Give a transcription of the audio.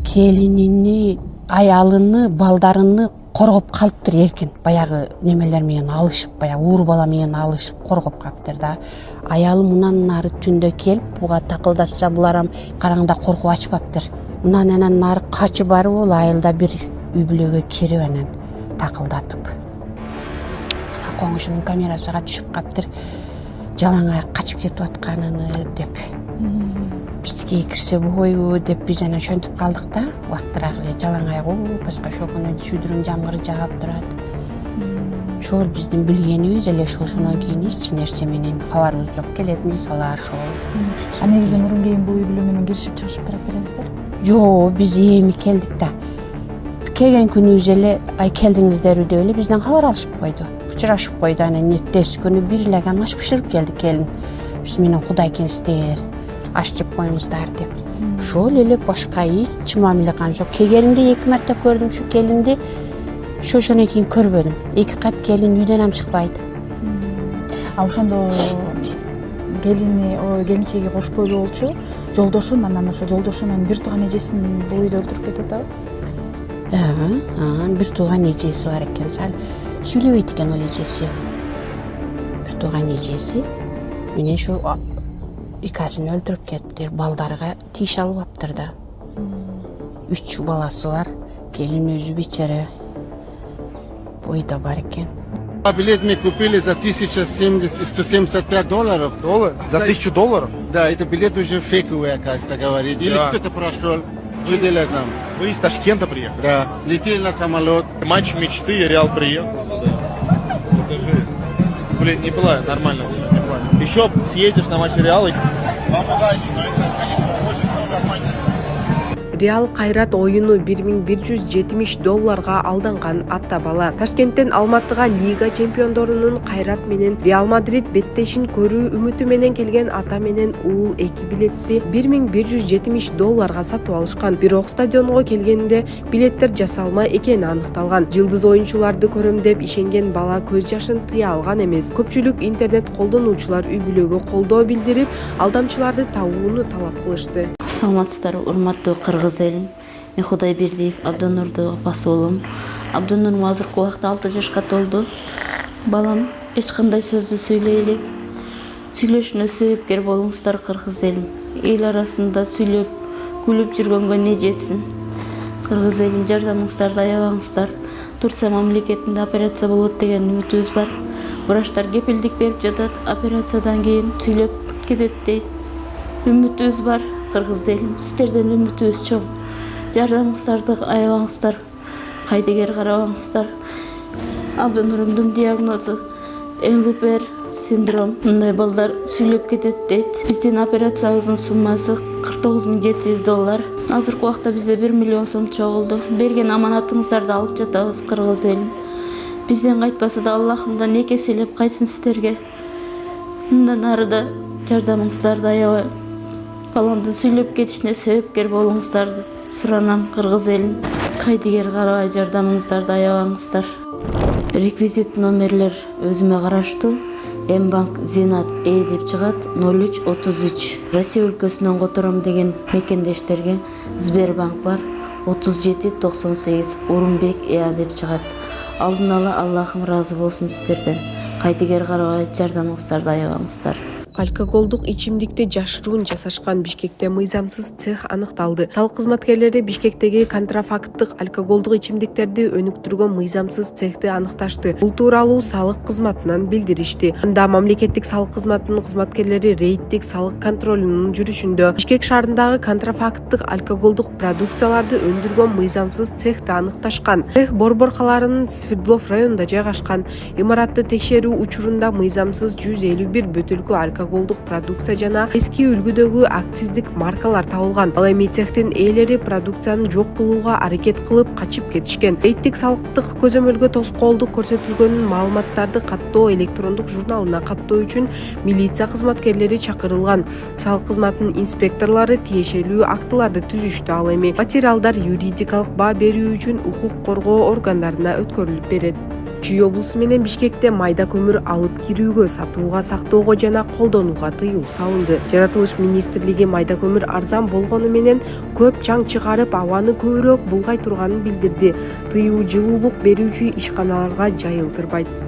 келинини, аялыны, балдарыны коргоп калыптыр эркин. Баягы немелер менен алышып, баягы уур бала менен алышып коргоп калыптыр да. Аялы мунан нары түндө келип, буга такылдашса буларам караңда коркуп ачпаптыр. Мындан анан нары качып барып ол айылда бир үй бүлөгө кирип анан такылдатып. Коңшунун камерасына түшүп калыптыр. Жалаң аяк качып кетип атканын деп. Бизге кирсе бойу деп биз анан шөнтүп калдык да. Убактыраак эле жалаң аяк башка шокуна шүдүрүн жамгыры жагап турат. Ошол биздин билгенибиз эле ошондон кийин эч нерсе менен кабарыбыз жок. Келет мисалар ошол. А негизи мурун кийин бул үй бүлө менен киришип чыгышып турат белеңиздер? Жок, биз эми келдик да. Келген күнүбүз эле ай келдиңиздерби деп эле бизден кабар алышып койду. Учурашып койду анан эртеси күнү бир эле аш бышырып келди келин. Биз менен Кудай келиңиздер, аш жеп коюңуздар деп. Ошол эле башка эч мамиле кылган жок. Келгенимде 2 марта көрдүм ушу келинди. Ошондон кийин көрбөдүм. 2 кат келин үйдөн чыкпайт. А ошондо келинчеги кош бойлуу болчу, жолдошун, анан ошо жолдошунун бир тууган эжесин бул үйдө өлтүрүп кетип атабы? Бир тууган эжеси бар экен, сал сүйлөбөйт экен ал эжеси. Бир тууган эжеси менен ошо икасын өлтүрүп кетиптир, балдарга тиш албаптыр да. 3 баласы бар, келин өзү бичара бойда бар экен. Билет мы купили за $175. Доллар? За $1000? Да, это билет уже фейковый, оказывается, говорит. Или кто-то прошел, выдали нам. Вы из Ташкента приехали? Да, летели на самолет. Матч мечты, Реал приехал сюда. Покажи. Блин, не была нормально все, не была. Еще съедешь на матч Реала. Вам удачи, но это, конечно, очень много обманщиков. Реал кайрат оюну $1170 алданган атта бала. Ташкенттен Алматыга Лига чемпиондорунун Кайрат менен Реал Мадрид беттешин көрүү үмүтү менен келген ата менен уул 2 билетти $1170 сатып алышкан. Бирок стадионго келгенде билеттер жасалма экени аныкталган. Жылдыз оюнчуларды көрөм деп ишенген бала көз жашын тыя алган эмес. Көпчүлүк интернет колдонуучулар үй бүлөгө колдоо билдирип, алдамчыларды табууну талап кылышты. Саламатсыздар, урматтуу кыргыз элим. Мен Кудайбердиев Абдонурду апасы болом. Абдонур азыркы убакта 6 жашка толду. Балам эч кандай сөздү сүйлөй элек. Сүйлөшүнө себепкер болуңуздар кыргыз элим. Эл арасында сүйлөп, күлүп жүргөнгө не жетсин. Кыргыз элим, жардамыңыздарды аябаңыздар. Турция мамлекетинде операция болот деген үмүтүбүз бар. Врачтар кепилдик берип жатат, операциядан кийин сүйлөп кетет дейт. Үмүтүбүз бар. Кыргыз элим, сиздерден үмүтүбүз чоң. Жардамыңыздарды аябаңыздар, кайдыгер карабаңыздар. Абдонурумдун диагнозу МВПР синдром. Мындай балдар сүйлөп кетет дейт. Биздин операциябыздын суммасы $49700. Азыркы убакта бизде 1 миллион сом чогулду. Берген аманатыңыздарды алып жатабыз, кыргыз элим. Бизден кайтпаса да Аллахымдан эки эселеп кайтсын сиздерге. Мындан ары да жардамыңыздарды аябай. Баламдын сүйлөп кетишине себепкер болуңуздарды суранам, кыргыз элим. Кайдыгер карабай жардамыңыздарды аябаңыздар. Реквизит номерлер өзүмө караштуу. Мбанк Зинат деп чыгат 0333. Россия өлкөсүнөн котором деген мекендештерге Сбербанк бар 3798. Урумбек деп чыгат. Алдын ала Аллахым разы болсун сиздерден. Кайдыгер карабай жардамыңыздарды аябаңыздар. Алкоголдук ичимдикти жашыруун жасашкан Бишкекте мыйзамсыз цех аныкталды. Салык кызматкерлери Бишкектеги контрафакттык алкоголдук ичимдиктерди өнүктүргөн мыйзамсыз цехти аныкташты. Бул тууралуу салык кызматынан билдиришти. Анда мамлекеттик салык кызматынын кызматкерлери рейдтик салык контролунун жүрүшүндө Бишкек шаарындагы контрафакттык алкоголдук продукцияларды өндүргөн мыйзамсыз цехти аныкташкан. Цех Борбор калаарынын Свердлов районунда жайгашкан. Имаратты текшерүү учурунда мыйзамсыз 151 бөтөлкө алкоголдук продукция жана эски үлгүдөгү акциздик маркалар табылган. Ал эми цехтин ээлери продукцияны жок кылууга аракет кылып качып кетишкен. Рейдтик салыктык көзөмөлгө тоскоолдук көрсөтүлгөн маалыматтарды каттоо электрондук журналына каттоо үчүн милиция кызматкерлери чакырылган. Салык кызматынын инспекторлору тиешелүү актыларды түзүштү. Ал эми материалдар юридикалык баа берүү үчүн укук коргоо органдарына өткөрүлүп берет. Чүй облусу менен Бишкекте майда көмүр алып кирүүгө, сатууга, сактоого жана колдонууга тыюу салынды. Жаратылыш министрлиги майда көмүр арзан болгону менен көп чаң чыгарып, абаны көбүрөөк булгай турганын билдирди. Тыюу жылуулук берүүчү ишканаларга жайылтырбайт.